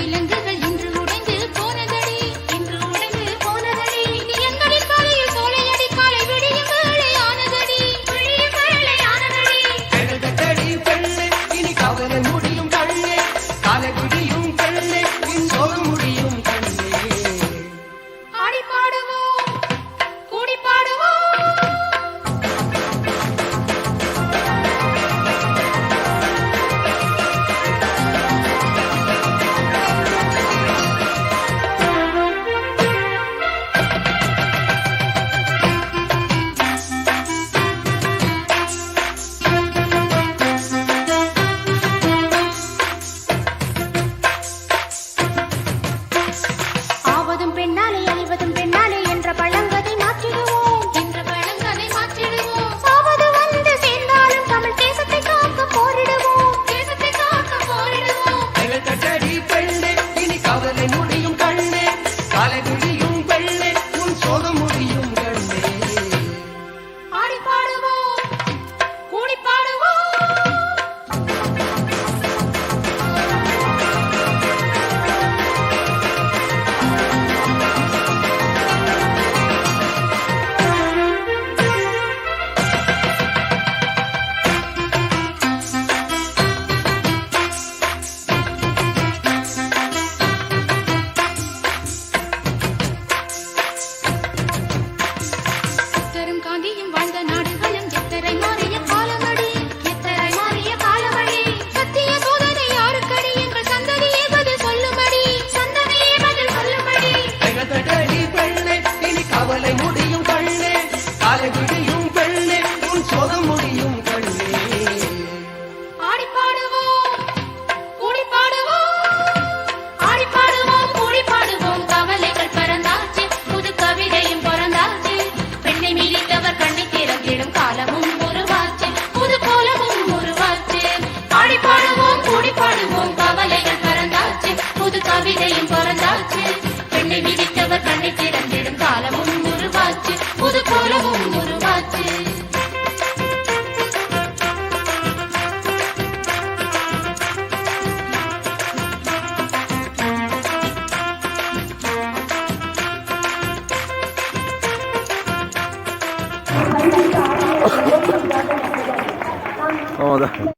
விலங்குகள் இன்று உடைந்து போனதடி இன்று உடைந்து போனதடி எங்களின் காலையில் சோலையடி காலை விடியும் வேளையானதடி விடியும் வேளையானதடி எழுதடி பெண்ணே இனி கவலை முடியும் கண்ணே காலை விடியும் பெண்ணே உன் சோகம் முடியும் கண்ணே ஆடி பாடுவோம் கூடி பாடுவோம் ஆவதும் பெண்ணாலே அழிவதும் பெண்ணாலே என்ற பழங்கதை மாற்றிடுவோம் என்ற பழங்கதை மாற்றிடுவோம் சாவது வந்து சேர்ந்தாலும் தமிழ் தேசத்தை காக்க போரிடுவோம் தேசத்தை காக்க போரிடுவோம் எழுதடி பெண்ணே இனி கவலை முடியும் கண்ணே காலை விடியும் பெண்ணே உன் சோகம் முடியும் கண்ணே ஆடி பாடுவோம் கூடி பாடுவோம் புத்தரும் காந்தியும் வாழ்ந்த நாடுகளும் எத்தனை மாறிய காலமடி எத்தனை மாறிய காலமடி சத்திய சோதனை யாருக்கடி எங்கள் சந்ததியே பதில் சொல்லும்படி சந்ததியே பதில் சொல்லும்படி எழுதடி பெண்ணே இனி கவலை முடியும் கண்ணே காலை விடியும் பெண்ணே உன் சோகம் முடியும் கண்ணே ஆடி பாடுவோம் கூடி பாடுவோம் ஆடி பாடுவோம் கூடி பாடுவோம் கவலைகள் பறந்தாச்சு புது கவிதையும் பிறந்தாச்சு பெண்ணை மிதித்தவர் கண்ணை திறந்திடும் காலமும் உருவாச்சு புது கோலமும் உருவாச்சு ஆடி பாடுவோம் கூடி பாடுவோம் கவலைகள் பறந்தாச்சு புது கவிதையும் பிறந்தாச்சு பெண்ணை மிதித்தவர் கண்ணை திறந்திடும் காலமும் உருவாச்சு புது கோலமும் உருவாச்சு Oh,